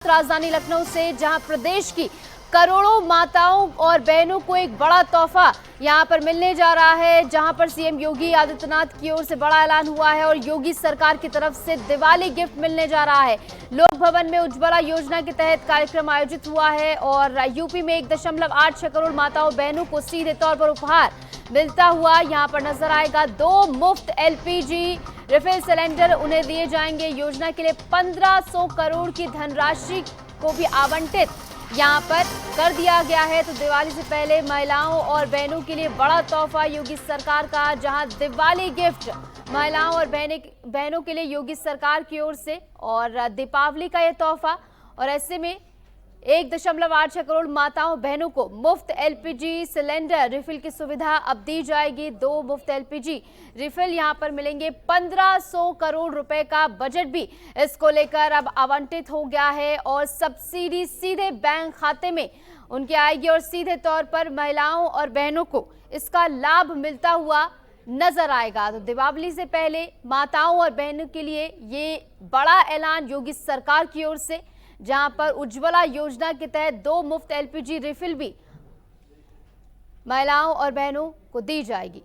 राजधानी लखनऊ से जहां प्रदेश की करोड़ों माताओं और बहनों को एक बड़ा तोहफा यहां पर मिलने जा रहा है, जहां पर सीएम योगी आदित्यनाथ की ओर से बड़ा ऐलान हुआ है और योगी सरकार की तरफ से दिवाली गिफ्ट मिलने जा रहा है। लोक भवन में उज्ज्वला योजना के तहत कार्यक्रम आयोजित हुआ है और यूपी में 1.86 करोड़ माताओं बहनों को सीधे तौर पर उपहार मिलता हुआ यहां पर नजर आएगा। 2 मुफ्त एलपीजी रिफिल सिलेंडर उन्हें दिए जाएंगे। योजना के लिए 1500 करोड़ की धनराशि को भी आवंटित यहां पर कर दिया गया है। तो दिवाली से पहले महिलाओं और बहनों के लिए बड़ा तोहफा योगी सरकार का, जहां दिवाली गिफ्ट महिलाओं और बहनों के लिए योगी सरकार की ओर से और दीपावली का यह तोहफा। और ऐसे में 1.86 करोड़ माताओं बहनों को मुफ्त एलपीजी सिलेंडर रिफिल की सुविधा अब दी जाएगी। 2 मुफ्त एलपीजी रिफिल यहां पर मिलेंगे। 1500 करोड़ रुपए का बजट भी इसको लेकर अब आवंटित हो गया है और सब्सिडी सीधे बैंक खाते में उनके आएगी और सीधे तौर पर महिलाओं और बहनों को इसका लाभ मिलता हुआ नजर आएगा। तो दीपावली से पहले माताओं और बहनों के लिए ये बड़ा ऐलान योगी सरकार की ओर से, जहां पर उज्ज्वला योजना के तहत 2 मुफ्त एलपीजी रिफिल भी महिलाओं और बहनों को दी जाएगी।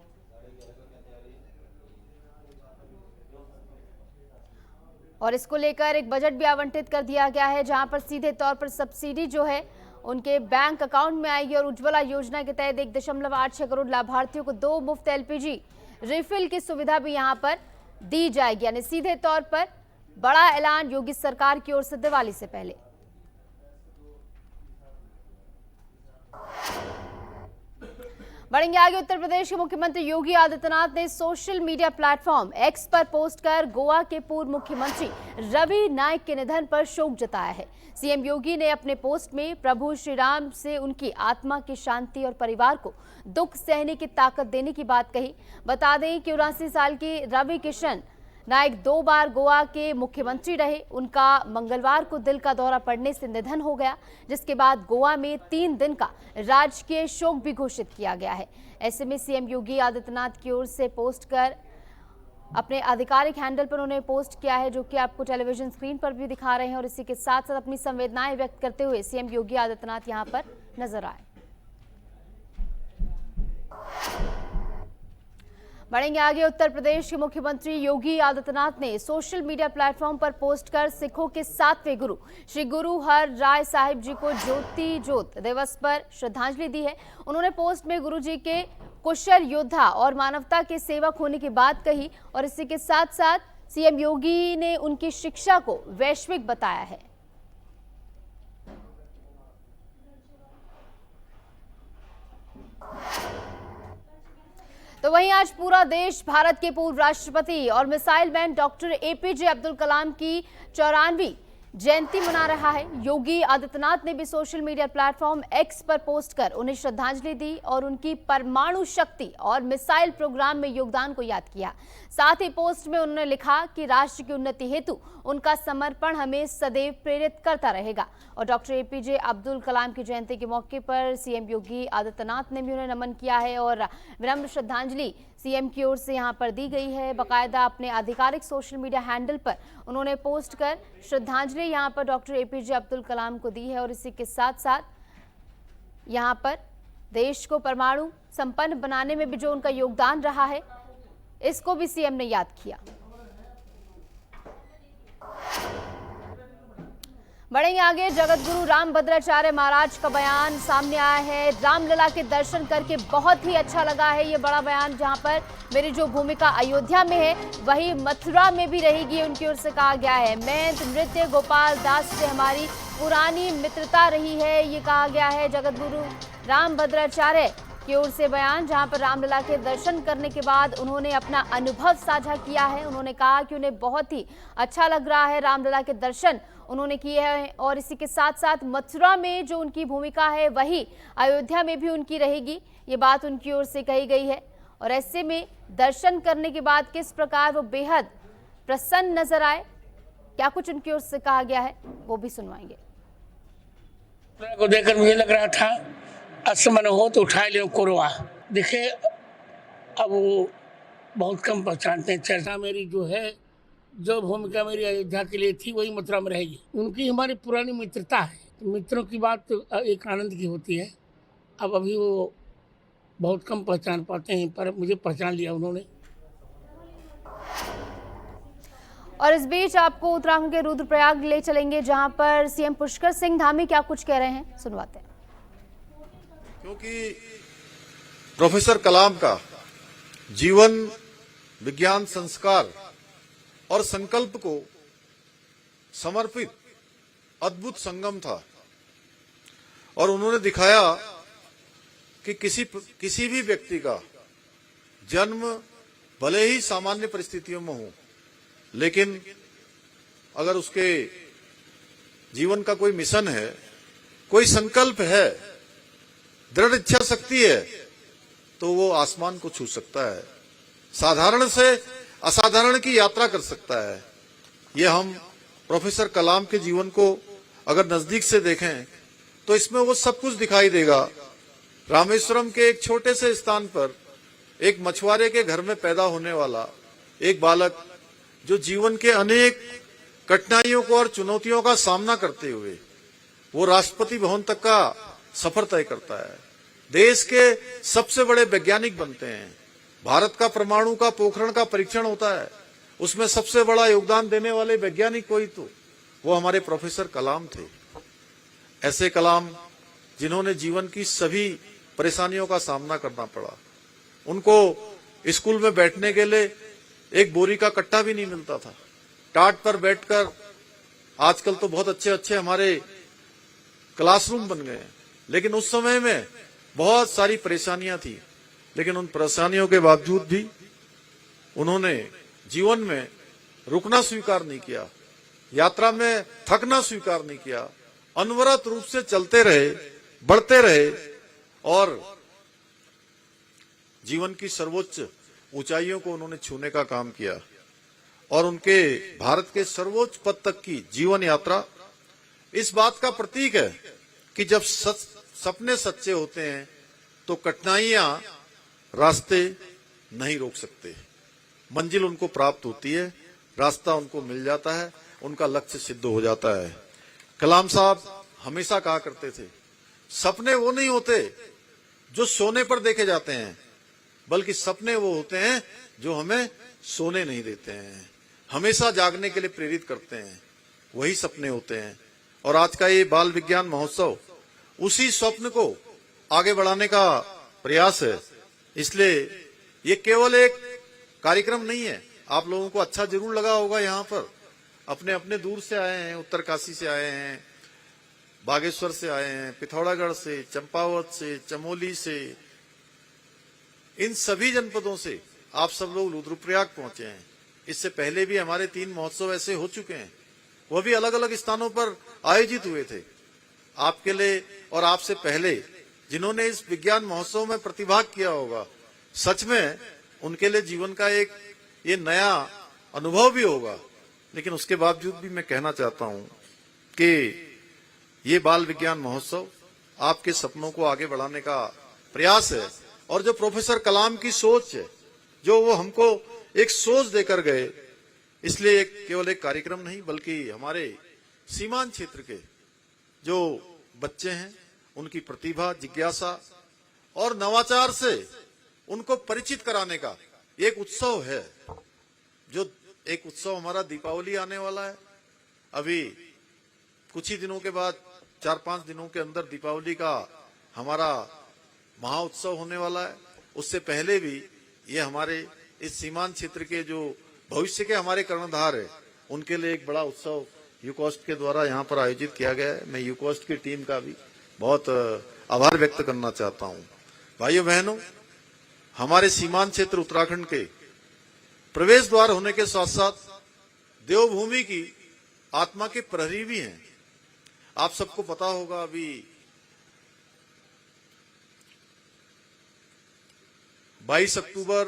और इसको लेकर एक बजट भी आवंटित कर दिया गया है, जहां पर सीधे तौर पर सब्सिडी जो है उनके बैंक अकाउंट में आएगी और उज्ज्वला योजना के तहत 1.86 करोड़ लाभार्थियों को 2 मुफ्त एलपीजी रिफिल की सुविधा भी यहां पर दी जाएगी। यानी सीधे तौर पर बड़ा ऐलान योगी सरकार की ओर से दिवाली से पहले। बढ़ेंगे आगे। उत्तर प्रदेश के मुख्यमंत्री योगी आदित्यनाथ ने सोशल मीडिया प्लेटफॉर्म एक्स पर पोस्ट कर गोवा के पूर्व मुख्यमंत्री रवि नायक के निधन पर शोक जताया है। सीएम योगी ने अपने पोस्ट में प्रभु श्री राम से उनकी आत्मा की शांति और परिवार को दुख सहने की ताकत देने की बात कही। बता दें कि 79 साल के रवि किशन नायक 2 बार गोवा के मुख्यमंत्री रहे। उनका मंगलवार को दिल का दौरा पड़ने से निधन हो गया, जिसके बाद गोवा में 3 दिन का राजकीय शोक भी घोषित किया गया है। ऐसे में सीएम योगी आदित्यनाथ की ओर से पोस्ट कर अपने आधिकारिक हैंडल पर उन्होंने पोस्ट किया है, जो कि आपको टेलीविजन स्क्रीन पर भी दिखा रहे हैं। और इसी के साथ साथ अपनी संवेदनाएं व्यक्त करते हुए सीएम योगी आदित्यनाथ यहां पर नजर आए। बढ़ेंगे आगे। उत्तर प्रदेश के मुख्यमंत्री योगी आदित्यनाथ ने सोशल मीडिया प्लेटफॉर्म पर पोस्ट कर सिखों के 7वें गुरु श्री गुरु हर राय साहिब जी को ज्योति ज्योत दिवस पर श्रद्धांजलि दी है। उन्होंने पोस्ट में गुरु जी के कुशल योद्धा और मानवता के सेवक होने की बात कही और इसी के साथ साथ सीएम योगी ने उनकी शिक्षा को वैश्विक बताया है। तो वहीं आज पूरा देश भारत के पूर्व राष्ट्रपति और missile man doctor APJ Abdul Kalam की 94वीं जयंती मना रहा है। योगी आदित्यनाथ ने भी सोशल मीडिया प्लेटफॉर्म एक्स पर पोस्ट कर उन्हें श्रद्धांजलि दी और उनकी परमाणु शक्ति और मिसाइल प्रोग्राम में योगदान को याद किया। साथ ही पोस्ट में उन्होंने लिखा कि राष्ट्र की उन्नति हेतु उनका समर्पण हमें सदैव प्रेरित करता रहेगा। और डॉक्टर एपीजे अब्दुल कलाम की जयंती के मौके पर सीएम योगी आदित्यनाथ ने भी उन्हें नमन किया है और विनम्र श्रद्धांजलि सीएम की ओर से यहां पर दी गई है। बाकायदा अपने आधिकारिक सोशल मीडिया हैंडल पर उन्होंने पोस्ट कर श्रद्धांजलि यहां पर डॉक्टर एपीजे अब्दुल कलाम को दी है। और इसी के साथ साथ यहां पर देश को परमाणु संपन्न बनाने में भी जो उनका योगदान रहा है, इसको भी सीएम ने याद किया। बढ़ेंगे आगे। जगत गुरु रामभद्राचार्य महाराज का बयान सामने आया है। रामलला के दर्शन करके बहुत ही अच्छा लगा है, ये बड़ा बयान। जहां पर मेरी जो भूमिका अयोध्या में है वही मथुरा में भी रहेगी, उनकी ओर से कहा गया है। मैं नृत्य गोपाल दास से हमारी पुरानी मित्रता रही है, ये कहा गया है जगत गुरु रामभद्राचार्य की ओर से बयान, जहां पर रामलला के दर्शन करने के बाद उन्होंने अपना अनुभव साझा किया है। उन्होंने कहा कि उन्हें बहुत ही अच्छा लग रहा है, रामलला के दर्शन उन्होंने किए हैं। और इसी के साथ साथ मथुरा में जो उनकी भूमिका है वही अयोध्या में भी उनकी रहेगी, ये बात उनकी ओर से कही गई है। और ऐसे में दर्शन करने के बाद किस प्रकार वो बेहद प्रसन्न नजर आए, क्या कुछ उनकी ओर से कहा गया है, वो भी सुनवाएंगे। को देखकर मुझे लग रहा था असमन हो तो उठा ले कोरवा। देखे अब वो बहुत कम पहचानते हैं। चर्चा मेरी जो है जो भूमिका मेरी अयोध्या के लिए थी वही मथुरा में रहेगी। उनकी हमारी पुरानी मित्रता है, तो मित्रों की बात तो एक आनंद की होती है। अब अभी वो बहुत कम पहचान पाते हैं, पर मुझे पहचान लिया उन्होंने। और इस बीच आपको उत्तराखंड के रुद्रप्रयाग ले चलेंगे, जहां पर सीएम पुष्कर सिंह धामी क्या कुछ कह रहे हैं, सुनवाते हैं। क्योंकि प्रोफेसर कलाम का जीवन, विज्ञान, संस्कार और संकल्प को समर्पित अद्भुत संगम था और उन्होंने दिखाया कि किसी भी व्यक्ति का जन्म भले ही सामान्य परिस्थितियों में हो, लेकिन अगर उसके जीवन का कोई मिशन है, कोई संकल्प है, दृढ़ इच्छा शक्ति है, तो वो आसमान को छू सकता है, साधारण से असाधारण की यात्रा कर सकता है। ये हम प्रोफेसर कलाम के जीवन को अगर नजदीक से देखें तो इसमें वो सब कुछ दिखाई देगा। रामेश्वरम के एक छोटे से स्थान पर एक मछुआरे के घर में पैदा होने वाला एक बालक, जो जीवन के अनेक कठिनाइयों को और चुनौतियों का सामना करते हुए वो राष्ट्रपति भवन तक का सफर तय करता है, देश के सबसे बड़े वैज्ञानिक बनते हैं। भारत का परमाणु का पोखरण का परीक्षण होता है, उसमें सबसे बड़ा योगदान देने वाले वैज्ञानिक कोई तो वो हमारे प्रोफेसर कलाम थे। ऐसे कलाम जिन्होंने जीवन की सभी परेशानियों का सामना करना पड़ा। उनको स्कूल में बैठने के लिए एक बोरी का कट्टा भी नहीं मिलता था। टाट पर बैठकर, आजकल तो बहुत अच्छे अच्छे हमारे क्लासरूम बन गए हैं, लेकिन उस समय में बहुत सारी परेशानियां थी। लेकिन उन परेशानियों के बावजूद भी उन्होंने जीवन में रुकना स्वीकार नहीं किया, यात्रा में थकना स्वीकार नहीं किया, अनवरत रूप से चलते रहे, बढ़ते रहे और जीवन की सर्वोच्च ऊंचाइयों को उन्होंने छूने का काम किया। और उनके भारत के सर्वोच्च पद तक की जीवन यात्रा इस बात का प्रतीक है कि जब सपने सच्चे होते हैं तो कठिनाइयां रास्ते नहीं रोक सकते। मंजिल उनको प्राप्त होती है, रास्ता उनको मिल जाता है, उनका लक्ष्य सिद्ध हो जाता है। कलाम साहब हमेशा कहा करते थे, सपने वो नहीं होते जो सोने पर देखे जाते हैं, बल्कि सपने वो होते हैं जो हमें सोने नहीं देते हैं, हमेशा जागने के लिए प्रेरित करते हैं, वही सपने होते हैं। और आज का ये बाल विज्ञान महोत्सव उसी स्वप्न को आगे बढ़ाने का प्रयास है। इसलिए ये केवल एक कार्यक्रम नहीं है। आप लोगों को अच्छा जरूर लगा होगा, यहाँ पर अपने अपने दूर से आए हैं, उत्तरकाशी से आए हैं, बागेश्वर से आए हैं, पिथौरागढ़ से, चंपावत से, चमोली से, इन सभी जनपदों से आप सब लोग रुद्रप्रयाग पहुंचे हैं। इससे पहले भी हमारे 3 महोत्सव ऐसे हो चुके हैं, वह भी अलग अलग स्थानों पर आयोजित हुए थे। आपके लिए और आपसे पहले जिन्होंने इस विज्ञान महोत्सव में प्रतिभाग किया होगा, सच में उनके लिए जीवन का एक ये नया अनुभव भी होगा। लेकिन उसके बावजूद भी मैं कहना चाहता हूं कि ये बाल विज्ञान महोत्सव आपके सपनों को आगे बढ़ाने का प्रयास है। और जो प्रोफेसर कलाम की सोच है, जो वो हमको एक सोच देकर गए, इसलिए केवल एक कार्यक्रम नहीं बल्कि हमारे सीमांत क्षेत्र के जो बच्चे हैं उनकी प्रतिभा, जिज्ञासा और नवाचार से उनको परिचित कराने का एक उत्सव है। जो एक उत्सव हमारा दीपावली आने वाला है, अभी कुछ ही दिनों के बाद 4-5 दिनों के अंदर दीपावली का हमारा महाउत्सव होने वाला है। उससे पहले भी ये हमारे इस सीमांत क्षेत्र के जो भविष्य के हमारे कर्णधार है उनके लिए एक बड़ा उत्सव यूकोस्ट के द्वारा यहाँ पर आयोजित किया गया है। मैं यूकोस्ट की टीम का भी बहुत आभार व्यक्त करना चाहता हूँ। भाइयों बहनों, हमारे सीमांत क्षेत्र उत्तराखंड के प्रवेश द्वार होने के साथ साथ देवभूमि की आत्मा के प्रहरी भी हैं। आप सबको पता होगा, अभी 22 अक्टूबर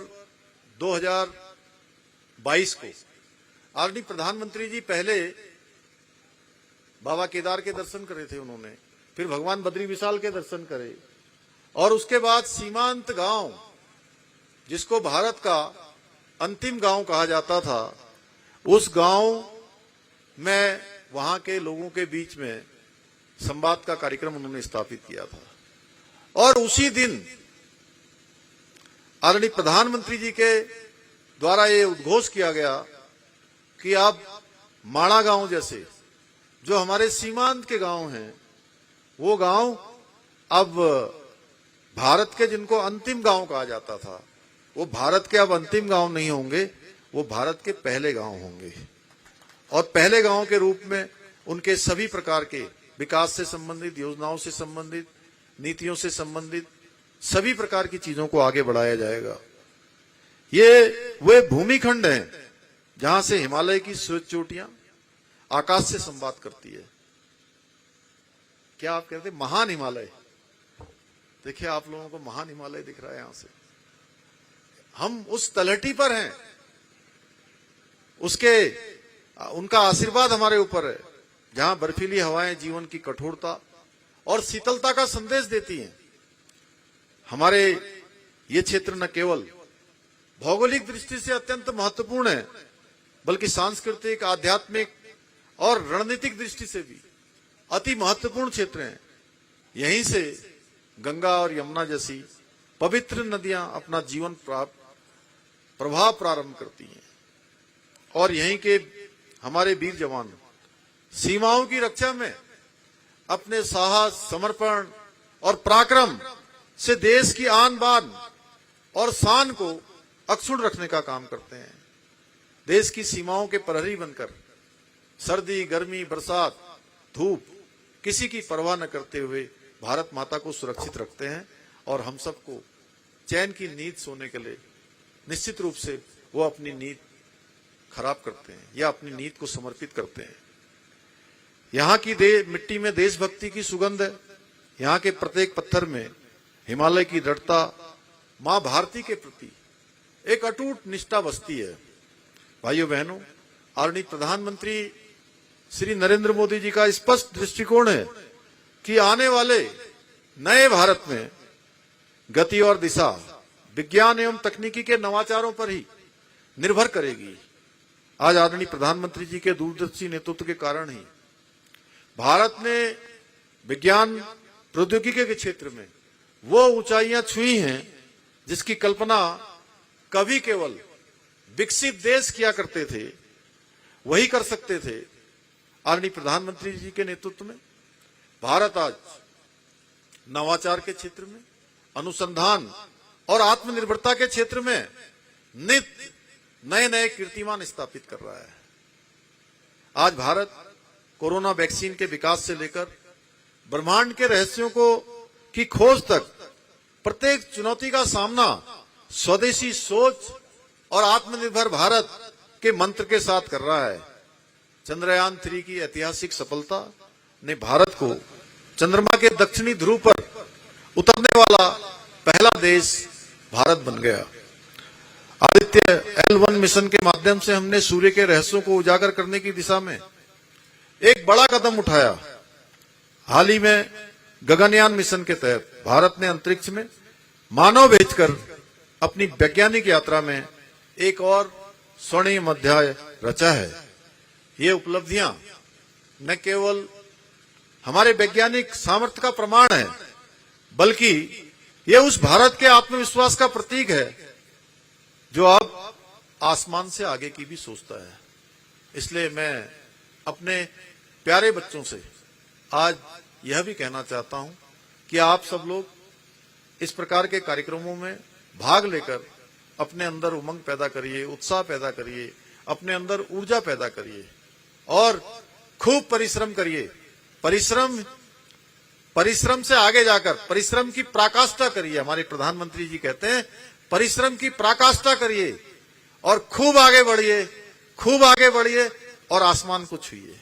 2022 को आदरणीय प्रधानमंत्री जी पहले बाबा केदार के दर्शन करे थे उन्होंने, फिर भगवान बद्री विशाल के दर्शन करे और उसके बाद सीमांत गांव जिसको भारत का अंतिम गांव कहा जाता था, उस गांव में वहां के लोगों के बीच में संवाद का कार्यक्रम उन्होंने स्थापित किया था और उसी दिन आदरणीय प्रधानमंत्री जी के द्वारा ये उद्घोष किया गया कि अब माणा गांव जैसे जो हमारे सीमांत के गांव हैं, वो गांव अब भारत के, जिनको अंतिम गांव कहा जाता था, वो भारत के अब अंतिम गांव नहीं होंगे, वो भारत के पहले गांव होंगे। और पहले गांव के रूप में उनके सभी प्रकार के विकास से संबंधित, योजनाओं से संबंधित, नीतियों से संबंधित सभी प्रकार की चीजों को आगे बढ़ाया जाएगा। ये वे भूमिखंड हैं जहां से हिमालय की श्वेत चोटियां आकाश से संवाद करती है। क्या आप कहते हैं महान हिमालय? देखिए, आप लोगों को महान हिमालय दिख रहा है यहां से। हम उस तलहटी पर हैं, उनका आशीर्वाद हमारे ऊपर है, जहां बर्फीली हवाएं जीवन की कठोरता और शीतलता का संदेश देती हैं। हमारे ये क्षेत्र न केवल भौगोलिक दृष्टि से अत्यंत महत्वपूर्ण है, बल्कि सांस्कृतिक, आध्यात्मिक और रणनीतिक दृष्टि से भी अति महत्वपूर्ण क्षेत्र हैं। यहीं से गंगा और यमुना जैसी पवित्र नदियां अपना जीवन प्रभाव प्रारंभ करती हैं और यहीं के हमारे वीर जवान सीमाओं की रक्षा में अपने साहस, समर्पण और पराक्रम से देश की आन बान और शान को अक्षुण्ण रखने का काम करते हैं। देश की सीमाओं के प्रहरी बनकर सर्दी, गर्मी, बरसात, धूप किसी की परवाह न करते हुए भारत माता को सुरक्षित रखते हैं और हम सबको चैन की नींद सोने के लिए निश्चित रूप से वो अपनी नींद खराब करते हैं या अपनी नींद को समर्पित करते हैं। यहाँ की मिट्टी में देशभक्ति की सुगंध है। यहाँ के प्रत्येक पत्थर में हिमालय की दृढ़ता, मां भारती के प्रति एक अटूट निष्ठा बसती है। भाइयों बहनों, आदरणीय प्रधानमंत्री श्री नरेंद्र मोदी जी का स्पष्ट दृष्टिकोण है कि आने वाले नए भारत में गति और दिशा विज्ञान एवं तकनीकी के नवाचारों पर ही निर्भर करेगी। आज आदरणीय प्रधानमंत्री जी के दूरदर्शी नेतृत्व के कारण ही भारत ने विज्ञान प्रौद्योगिकी के क्षेत्र में वो ऊंचाइयां छुई हैं जिसकी कल्पना कभी केवल विकसित देश किया करते थे, वही कर सकते थे। आदरणीय प्रधानमंत्री जी के नेतृत्व में भारत आज नवाचार के क्षेत्र में, अनुसंधान और आत्मनिर्भरता के क्षेत्र में नित्य नए नए कीर्तिमान स्थापित कर रहा है। आज भारत कोरोना वैक्सीन के विकास से लेकर ब्रह्मांड के रहस्यों की खोज तक प्रत्येक चुनौती का सामना स्वदेशी सोच और आत्मनिर्भर भारत के मंत्र के साथ कर रहा है। चंद्रयान 3 की ऐतिहासिक सफलता ने भारत को चंद्रमा के दक्षिणी ध्रुव पर उतरने वाला पहला देश भारत बन गया। आदित्य L1 मिशन के माध्यम से हमने सूर्य के रहस्यों को उजागर करने की दिशा में एक बड़ा कदम उठाया। हाल ही में गगनयान मिशन के तहत भारत ने अंतरिक्ष में मानव भेजकर अपनी वैज्ञानिक यात्रा में एक और स्वर्णिम अध्याय रचा है। ये उपलब्धियां न केवल हमारे वैज्ञानिक सामर्थ्य का प्रमाण है, बल्कि ये उस भारत के आत्मविश्वास का प्रतीक है जो अब आसमान से आगे की भी सोचता है। इसलिए मैं अपने प्यारे बच्चों से आज यह भी कहना चाहता हूं कि आप सब लोग इस प्रकार के कार्यक्रमों में भाग लेकर अपने अंदर उमंग पैदा करिए, उत्साह पैदा करिए, अपने अंदर ऊर्जा पैदा करिए और खूब परिश्रम करिए। परिश्रम से आगे जाकर परिश्रम की पराकाष्ठा करिए। हमारे प्रधानमंत्री जी कहते हैं परिश्रम की पराकाष्ठा करिए और खूब आगे बढ़िए और आसमान को छुइए।